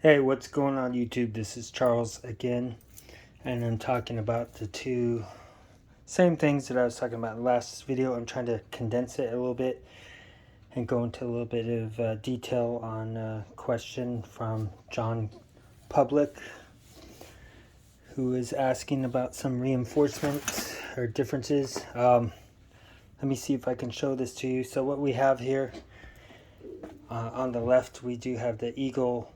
Hey, what's going on YouTube? This is Charles again, and I'm talking about the two same things that I was talking about in the last video. I'm trying to condense it a little bit and go into a little bit of detail on a question from John Public, who is asking about some reinforcement or differences. Let me see if I can show this to you. So what we have here on the left, we do have the Eagle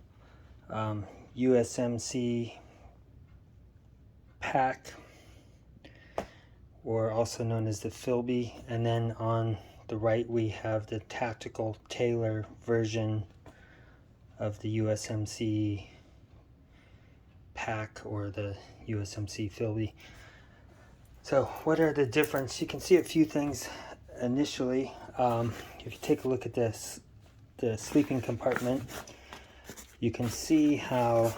USMC Pack, or also known as the FILBE, and then on the right we have the tactical Tailor version of the USMC Pack, or the USMC FILBE. So what are the differences? You can see a few things initially. If you take a look at this, the sleeping compartment, you can see how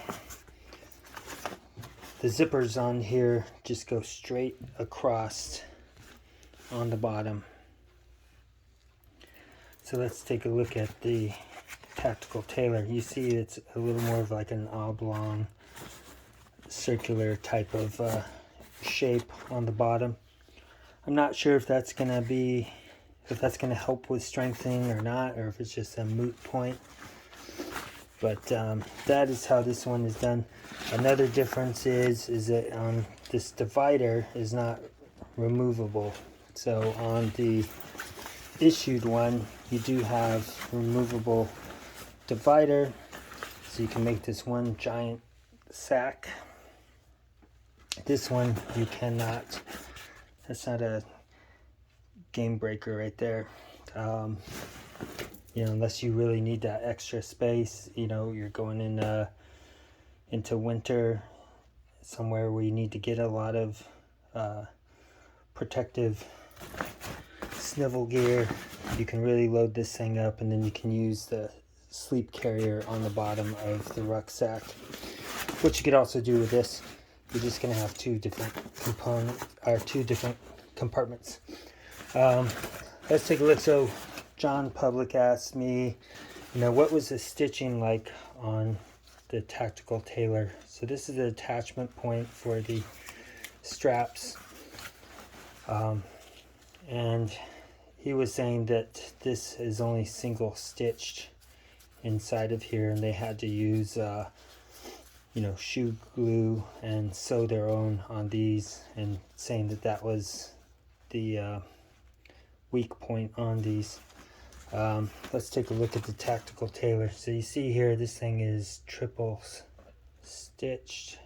the zippers on here just go straight across on the bottom. So let's take a look at the tactical Tailor. You see it's a little more of like an oblong circular type of shape on the bottom. I'm not sure if that's gonna help with strengthening or not, or if it's just a moot point. But that is how this one is done. Another difference is that this divider is not removable. So on the issued one, you do have removable divider, so you can make this one giant sack. This one you cannot. That's not a game breaker right there. Unless you really need that extra space, you're going into winter, somewhere where you need to get a lot of protective snivel gear, you can really load this thing up, and then you can use the sleep carrier on the bottom of the rucksack, which you could also do with this. You're just going to have two different compartments. Let's take a look. So John Public asked me, what was the stitching like on the tactical Tailor? So this is the attachment point for the straps, and he was saying that this is only single stitched inside of here, and they had to use shoe glue and sew their own on these, and saying that was the weak point on these. Let's take a look at the tactical Tailor. So you see here, this thing is triple stitched.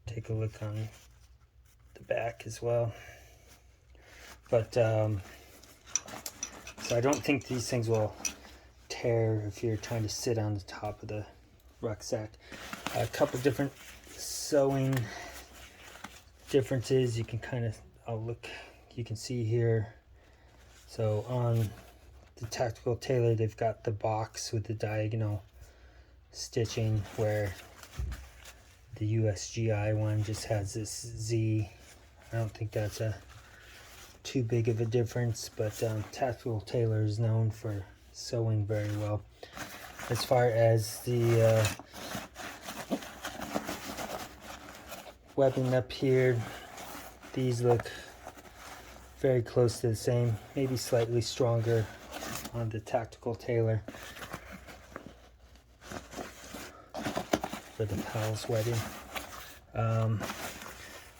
Take a look on the back as well. But so I don't think these things will tear if you're trying to sit on the top of the rucksack. A couple different sewing differences. You can you can see here. So on the tactical Tailor, they've got the box with the diagonal stitching, where the USGI one just has this Z. I don't think that's too big of a difference, but tactical Tailor is known for sewing very well. As far as the webbing up here, these look very close to the same, maybe slightly stronger on the tactical Tailor for the pals webbing.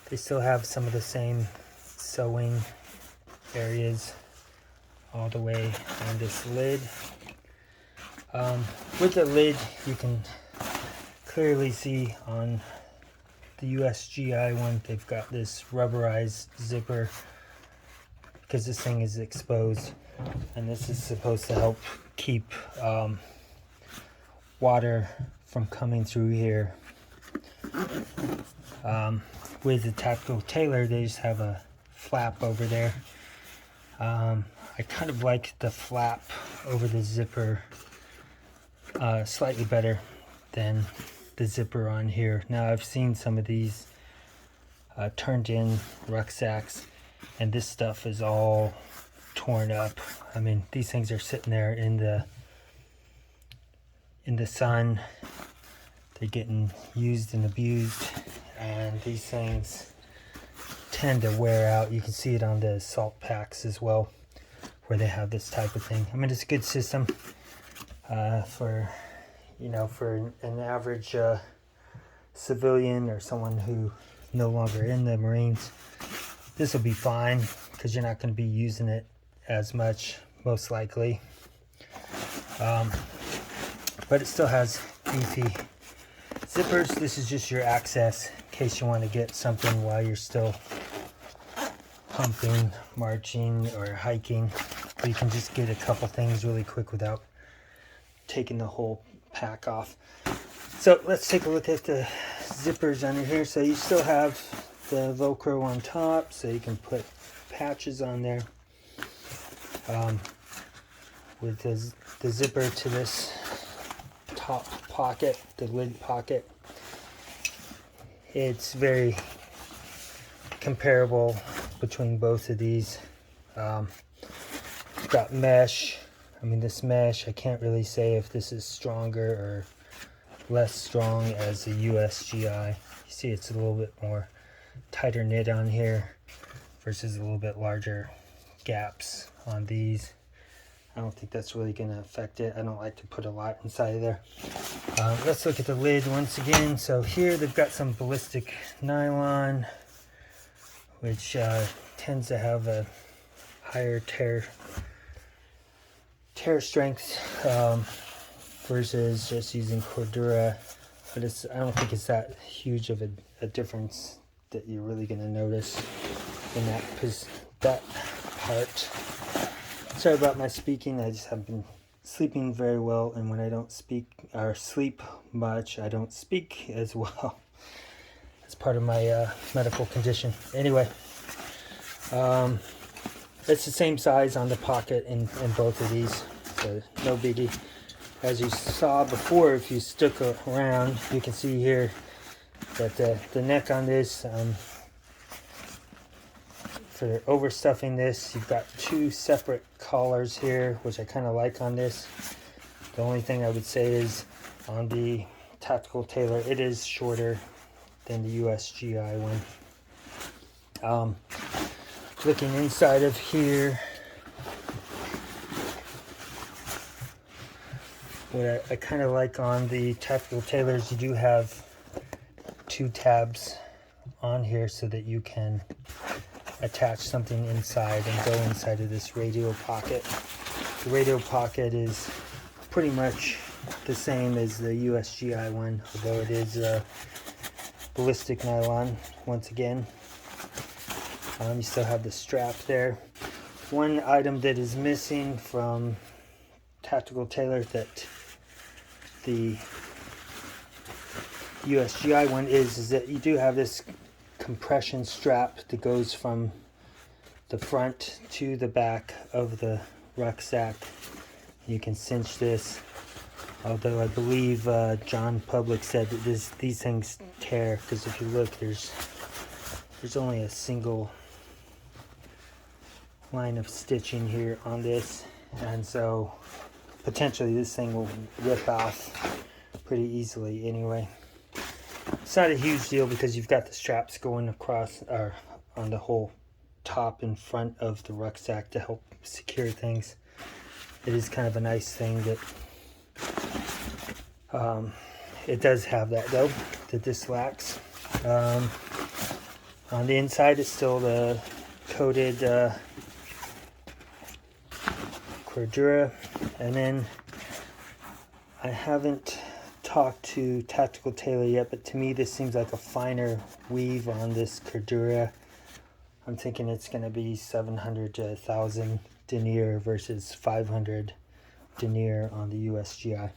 They still have some of the same sewing areas all the way on this lid. With the lid, you can clearly see on the USGI one, they've got this rubberized zipper, because this thing is exposed, and this is supposed to help keep water from coming through here. With the tactical Tailor, they just have a flap over there. I kind of like the flap over the zipper slightly better than the zipper on here. Now, I've seen some of these turned in rucksacks, and this stuff is all torn up. I mean, these things are sitting there in the sun. They're getting used and abused, and these things tend to wear out. You can see it on the salt packs as well, where they have this type of thing. I mean, it's a good system for, you know, for an average civilian or someone who no longer in the Marines. This will be fine because you're not going to be using it as much, most likely. But it still has beefy zippers. This is just your access in case you want to get something while you're still pumping, marching, or hiking. You can just get a couple things really quick without taking the whole pack off. So let's take a look at the zippers under here. So you still have the Velcro on top, so you can put patches on there. With the zipper to this top pocket, the lid pocket, it's very comparable between both of these. It's got mesh. I mean, this mesh, I can't really say if this is stronger or less strong as the USGI. You see it's a little bit more tighter knit on here versus a little bit larger gaps on these. I don't think that's really going to affect it. I don't like to put a lot inside of there. Let's look at the lid once again. So here they've got some ballistic nylon, which tends to have a higher tear strength versus just using Cordura. But I don't think it's that huge of a difference that you're really going to notice in that part. Sorry about my speaking. I just have been sleeping very well, and when I don't speak or sleep much, I don't speak as well. That's part of my medical condition. Anyway, it's the same size on the pocket in both of these, so no biggie. As you saw before, if you stuck around, you can see here that the neck on this, for overstuffing this, you've got two separate collars here, which I kind of like on this. The only thing I would say is on the Tactical Tailor, it is shorter than the USGI one. Looking inside of here, what I kind of like on the Tactical Tailors, you do have two tabs on here so that you can attach something inside and go inside of this radio pocket. The radio pocket is pretty much the same as the USGI one, although it is ballistic nylon once again. You still have the strap there. One item that is missing from Tactical Tailor that the USGI one is that you do have this compression strap that goes from the front to the back of the rucksack. You can cinch this, although I believe John Public said that these things tear, because if you look, there's only a single line of stitching here on this, and so potentially this thing will rip off pretty easily anyway. It's not a huge deal because you've got the straps going across or on the whole top and front of the rucksack to help secure things. It is kind of a nice thing that it does have that though, that this lacks. On the inside it's still the coated Cordura, and then I haven't talked to Tactical Tailor yet, but to me this seems like a finer weave on this Cordura. I'm thinking it's going to be 700 to 1000 denier versus 500 denier on the USGI.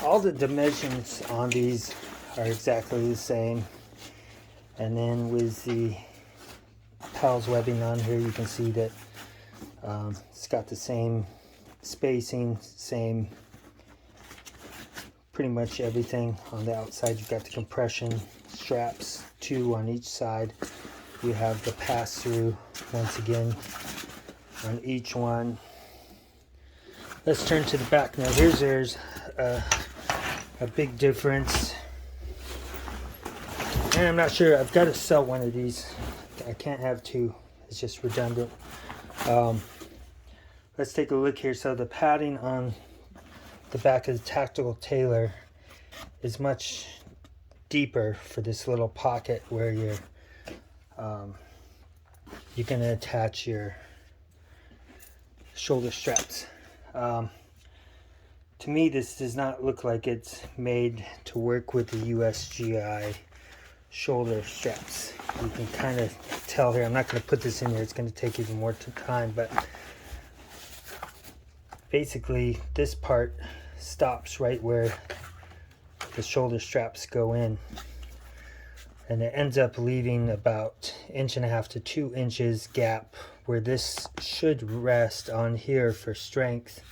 All the dimensions on these are exactly the same, and then with the PALS webbing on here, you can see that it's got the same spacing, same pretty much everything. On the outside you've got the compression straps, two on each side You have the pass-through once again on each one. Let's turn to the back now. There's a big difference. And I'm not sure, I've got to sell one of these. I can't have two, it's just redundant. Let's take a look here. So the padding on the back of the tactical Tailor is much deeper for this little pocket where you're going to attach your shoulder straps. To me, this does not look like it's made to work with the USGI shoulder straps. You can kind of tell here. I'm not going to put this in here, it's going to take even more time, but basically this part stops right where the shoulder straps go in, and it ends up leaving about 1.5 to 2 inches gap where this should rest on here for strength,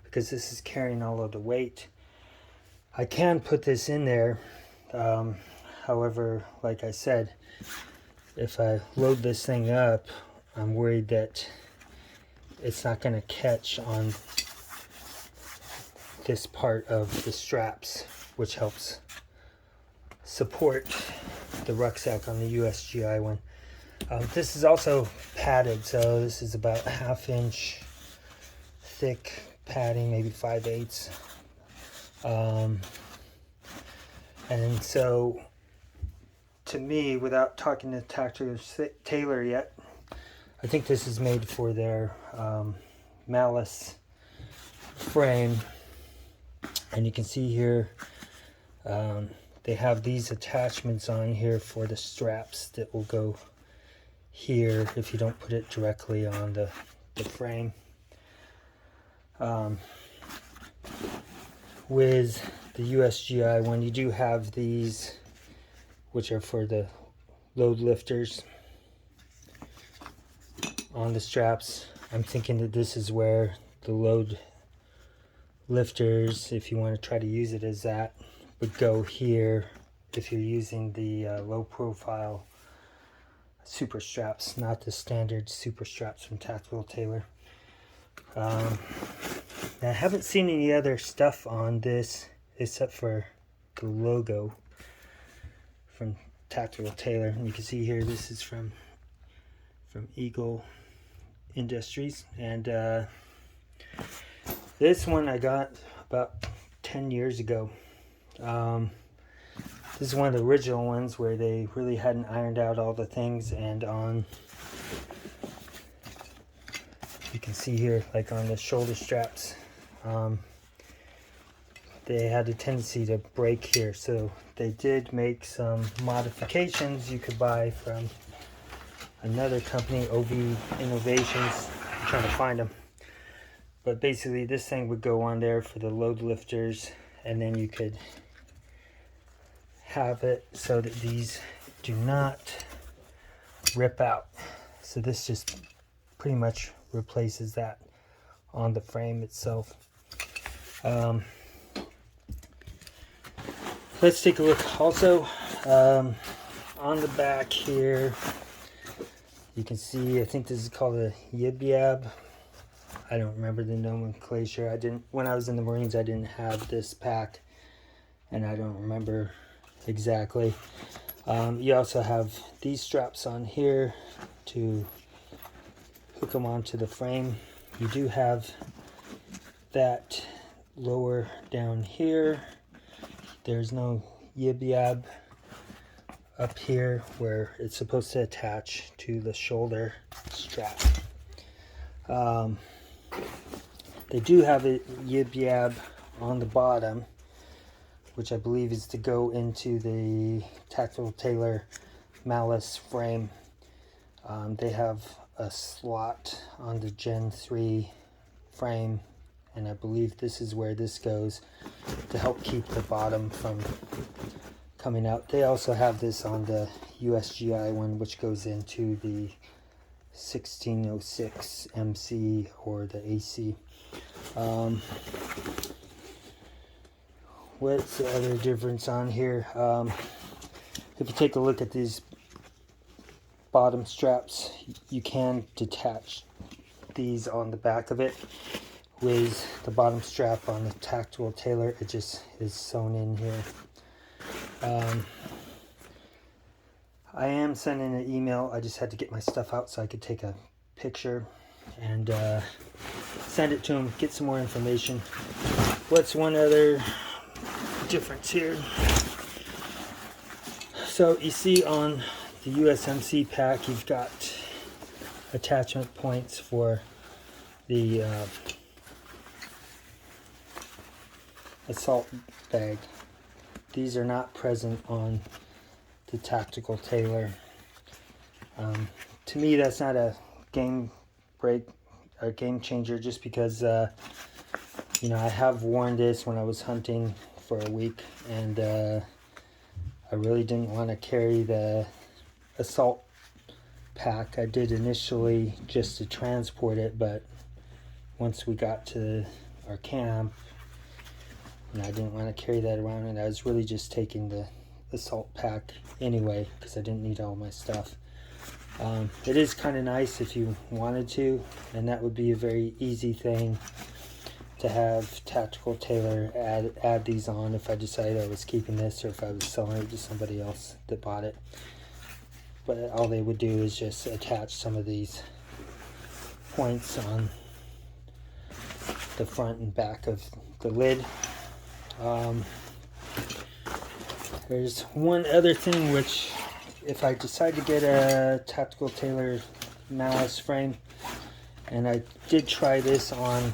because this is carrying all of the weight. I can put this in there, however, like I said, if I load this thing up, I'm worried that it's not going to catch on this part of the straps, which helps support the rucksack on the USGI one. This is also padded, so this is about 1/2 inch thick padding, maybe 5/8. And so, to me, without talking to Tactical Tailor yet, I think this is made for their malice frame. And you can see here, they have these attachments on here for the straps that will go here if you don't put it directly on the frame. With the USGI one, you do have these, which are for the load lifters on the straps. I'm thinking that this is where the load lifters, if you want to try to use it as that, would go here if you're using the low profile super straps, not the standard super straps from Tactical Tailor. Now, I haven't seen any other stuff on this except for the logo from Tactical Tailor, and you can see here this is from Eagle Industries, and this one I got about 10 years ago. This is one of the original ones where they really hadn't ironed out all the things, and you can see here, like on the shoulder straps, they had a tendency to break here, so they did make some modifications you could buy from another company, OV Innovations. I'm trying to find them. But basically this thing would go on there for the load lifters, and then you could have it so that these do not rip out. So this just pretty much replaces that on the frame itself. Let's take a look also on the back here. You can see, I think this is called a yib-yab. I don't remember the nomenclature. When I was in the Marines, I didn't have this pack, and I don't remember exactly. You also have these straps on here to hook them onto the frame. You do have that lower down here. There's no yib-yab up here where it's supposed to attach to the shoulder strap. They do have a yib-yab on the bottom, which I believe is to go into the Tactical Tailor Malice frame. They have a slot on the Gen 3 frame, and I believe this is where this goes to help keep the bottom from coming out. They also have this on the USGI one, which goes into the 1606 MC or the AC. What's the other difference on here? If you take a look at these bottom straps, you can detach these on the back of it. With the bottom strap on the tactical Tailor, it just is sewn in here. I am sending an email. I just had to get my stuff out so I could take a picture and send it to him, get some more information. What's one other difference here? So you see on the USMC Pack, you've got attachment points for the assault bag. These are not present on the tactical Tailor. To me, that's not a game changer, just because you know, I have worn this when I was hunting for a week, and I really didn't want to carry the assault pack. I did initially just to transport it, but once we got to our camp, and I didn't want to carry that around, and I was really just taking the assault pack anyway because I didn't need all my stuff. It is kind of nice if you wanted to, and that would be a very easy thing to have tactical Tailor add these on if I decided I was keeping this, or if I was selling it to somebody else that bought it. But all they would do is just attach some of these points on the front and back of the lid. There's one other thing, which if I decide to get a tactical Tailor malice frame, and I did try this on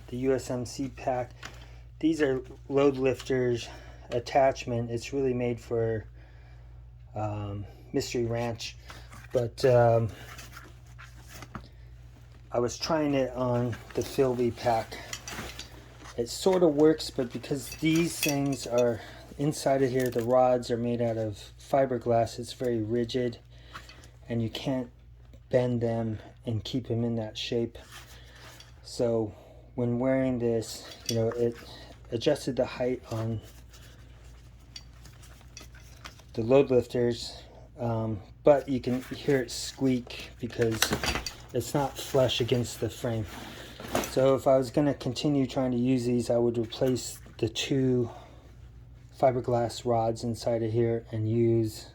the USMC Pack, these are load lifters attachment. It's really made for Mystery Ranch, but I was trying it on the FILBE pack. It sort of works, but because these things are inside of here, the rods are made out of fiberglass, it's very rigid, and you can't bend them and keep them in that shape. So when wearing this, you know, it adjusted the height on the load lifters, but you can hear it squeak because it's not flush against the frame. So if I was going to continue trying to use these, I would replace the two fiberglass rods inside of here and use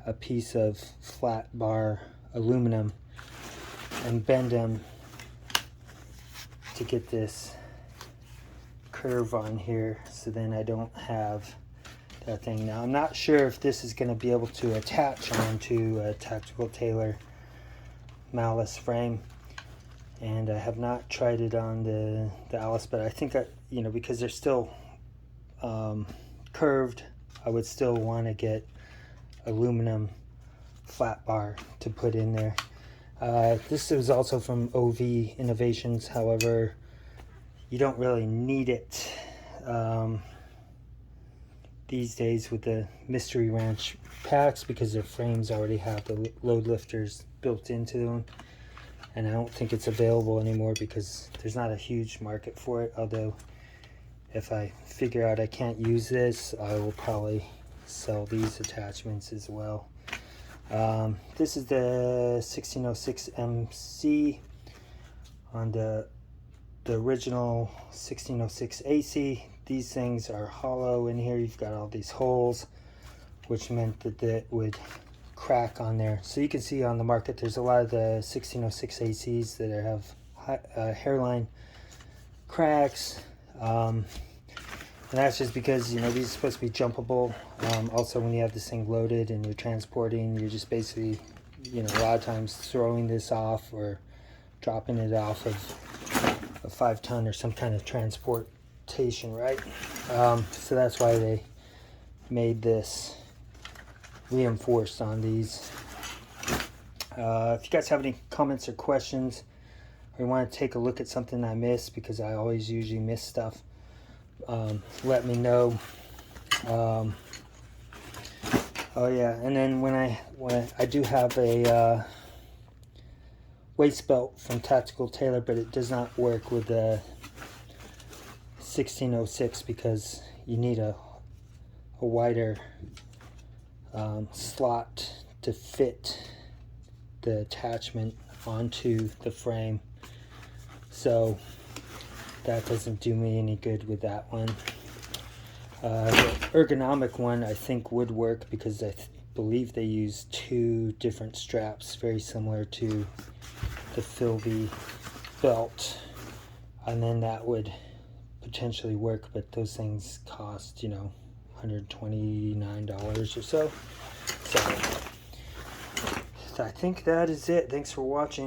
a piece of flat bar aluminum and bend them to get this curve on here, so then I don't have that thing. Now I'm not sure if this is going to be able to attach onto a tactical Tailor malice frame, and I have not tried it on the Alice, but I think you know, because they're still curved, I would still want to get aluminum flat bar to put in there. This is also from OV Innovations, however, you don't really need it these days with the Mystery Ranch packs, because their frames already have the load lifters built into them, and I don't think it's available anymore because there's not a huge market for it. Although if I figure out I can't use this, I will probably sell these attachments as well. This is the 1606 MC on the original 1606 AC. These things are hollow in here. You've got all these holes, which meant that it would crack on there. So you can see on the market there's a lot of the 1606 ACs that have hairline cracks, and that's just because, you know, these are supposed to be jumpable. Also, when you have this thing loaded and you're transporting, you're just basically, you know, a lot of times throwing this off or dropping it off of a 5-ton or some kind of transportation, right? So that's why they made this reinforced on these. If you guys have any comments or questions, or you want to take a look at something I missed, because I always usually miss stuff, let me know. Oh yeah, and then when I do have a waist belt from Tactical Tailor, but it does not work with the 1606 because you need a wider slot to fit the attachment onto the frame. So that doesn't do me any good with that one. The ergonomic one I think would work because I believe they use 2 different straps, very similar to the FILBE belt, and then that would potentially work, but those things cost, you know, $129 or so. So I think that is it. Thanks for watching.